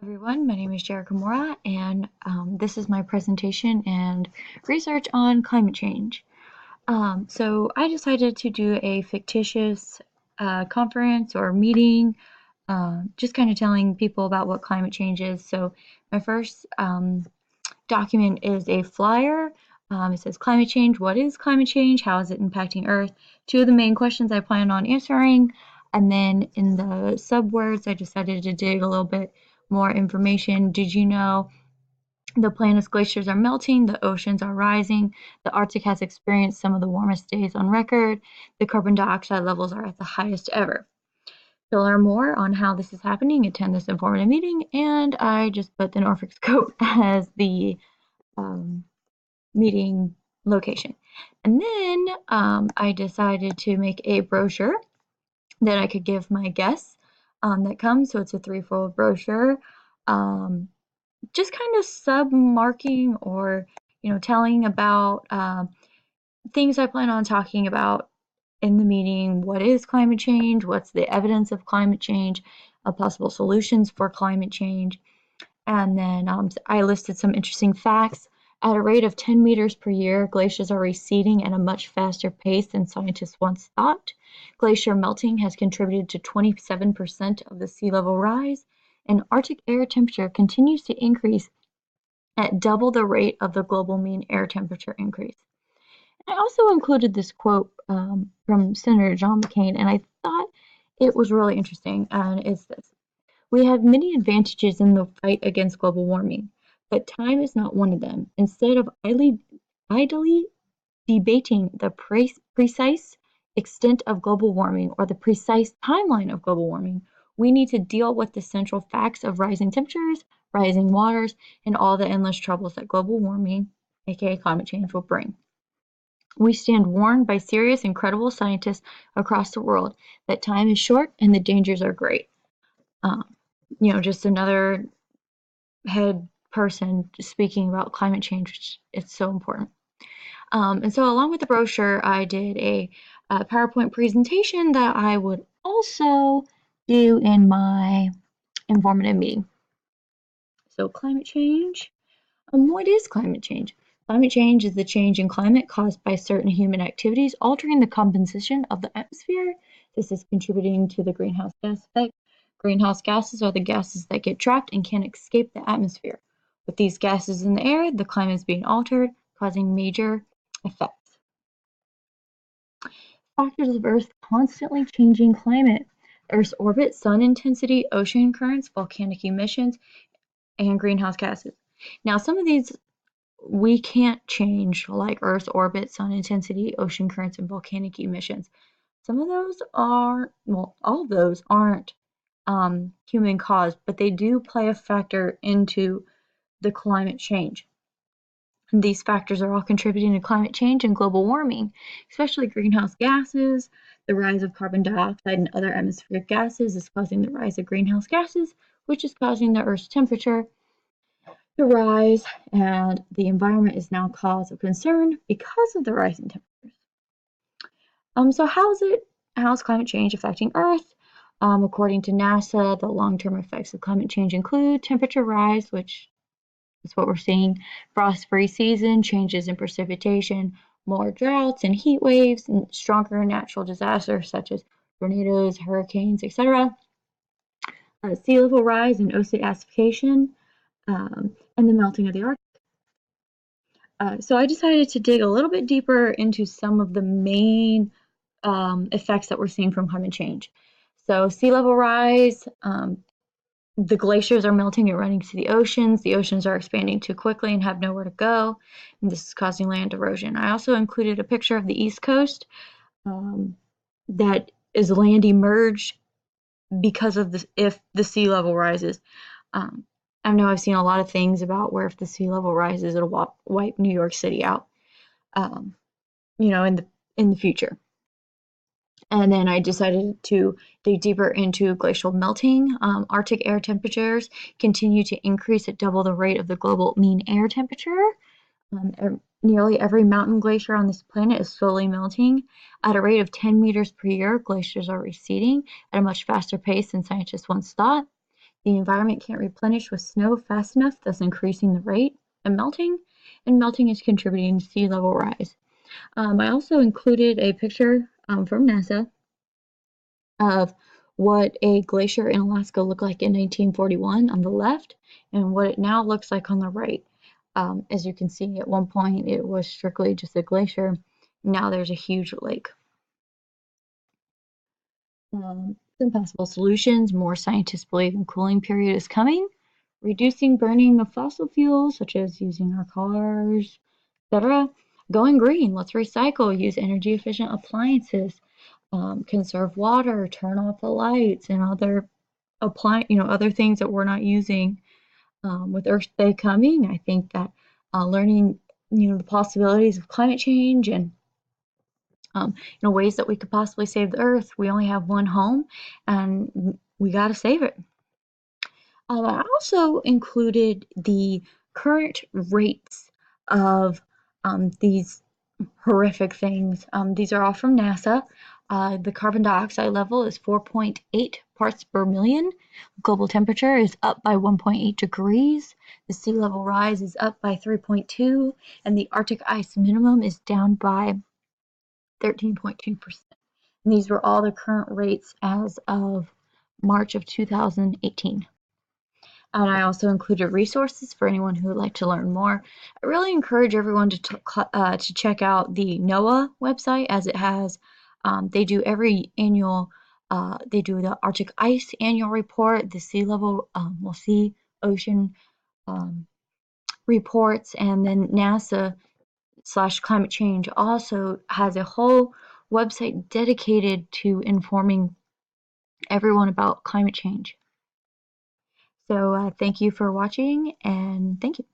Everyone, my name is Jerica Mora, and this is my presentation and research on climate change. So I decided to do a fictitious conference or meeting, just kind of telling people about what climate change is. So my first document is a flyer. It says climate change. What is climate change? How is it impacting Earth? Two of the main questions I plan on answering. And then in the subwords, I decided to dig a little bit more information. Did you know the planet's glaciers are melting, the oceans are rising, the Arctic has experienced some of the warmest days on record, the carbon dioxide levels are at the highest ever. To learn more on how this is happening, attend this informative meeting, and I just put the Norfolk Scope as the meeting location. And then I decided to make a brochure that I could give my guests that come. So it's a threefold brochure, just kind of sub-marking or telling about things I plan on talking about in the meeting. What is climate change? What's the evidence of climate change? Possible solutions for climate change. And then I listed some interesting facts. At a rate of 10 meters per year, glaciers are receding at a much faster pace than scientists once thought. Glacier melting has contributed to 27% of the sea level rise, and Arctic air temperature continues to increase at double the rate of the global mean air temperature increase. I also included this quote from Senator John McCain, and I thought it was really interesting, and it's this. We have many advantages in the fight against global warming, but time is not one of them. Instead of idly debating the precise extent of global warming or the precise timeline of global warming, we need to deal with the central facts of rising temperatures, rising waters, and all the endless troubles that global warming, aka climate change, will bring. We stand warned by serious and credible scientists across the world that time is short and the dangers are great. Just another head person speaking about climate change, which is so important. And so along with the brochure, I did a PowerPoint presentation that I would also do in my informative meeting. So climate change. What is climate change? Climate change is the change in climate caused by certain human activities altering the composition of the atmosphere. This is contributing to the greenhouse gas effect. Greenhouse gases are the gases that get trapped and can't escape the atmosphere. With these gases in the air, the climate is being altered, causing major effects. Factors of Earth's constantly changing climate. Earth's orbit, sun intensity, ocean currents, volcanic emissions, and greenhouse gases. Now, some of these we can't change, like Earth's orbit, sun intensity, ocean currents, and volcanic emissions. Some of those are, well, all of those aren't human caused, but they do play a factor into the climate change. And these factors are all contributing to climate change and global warming, especially greenhouse gases. The rise of carbon dioxide and other atmospheric gases is causing the rise of greenhouse gases, which is causing the Earth's temperature to rise, and the environment is now cause of concern because of the rising temperatures. So how's climate change affecting Earth? According to NASA, the long-term effects of climate change include temperature rise, which is what we're seeing, frost-free season, changes in precipitation, more droughts and heat waves, and stronger natural disasters such as tornadoes, hurricanes, etc. Sea level rise and ocean acidification, and the melting of the Arctic. So I decided to dig a little bit deeper into some of the main effects that we're seeing from climate change. So sea level rise, the glaciers are melting and running to the oceans. The oceans are expanding too quickly and have nowhere to go, and this is causing land erosion. I also included a picture of the East Coast that is land emerged because of this, if the sea level rises. I know I've seen a lot of things about where if the sea level rises, it'll wipe New York City out, in the future. And then I decided to dig deeper into glacial melting. Arctic air temperatures continue to increase at double the rate of the global mean air temperature. Nearly every mountain glacier on this planet is slowly melting. At a rate of 10 meters per year, glaciers are receding at a much faster pace than scientists once thought. The environment can't replenish with snow fast enough, thus increasing the rate of melting, and melting is contributing to sea level rise. I also included a picture from NASA of what a glacier in Alaska looked like in 1941 on the left and what it now looks like on the right. As you can see, at one point it was strictly just a glacier. Now there's a huge lake. Some possible solutions. More scientists believe a cooling period is coming. Reducing burning of fossil fuels, such as using our cars, etc. Going green. Let's recycle. Use energy efficient appliances. Conserve water. Turn off the lights and other other things that we're not using. With Earth Day coming, I think that learning the possibilities of climate change and ways that we could possibly save the earth. We only have one home and we got to save it. I also included the current rates of these horrific things. These are all from NASA. The carbon dioxide level is 4.8 parts per million. Global temperature is up by 1.8 degrees. The sea level rise is up by 3.2, and the Arctic ice minimum is down by 13.2%. And these were all the current rates as of March of 2018. And I also included resources for anyone who would like to learn more. I really encourage everyone to check out the NOAA website, as it has, they do every annual, they do the Arctic ice annual report, the sea level, sea ocean reports, and then NASA/climate change also has a whole website dedicated to informing everyone about climate change. So thank you for watching, and thank you.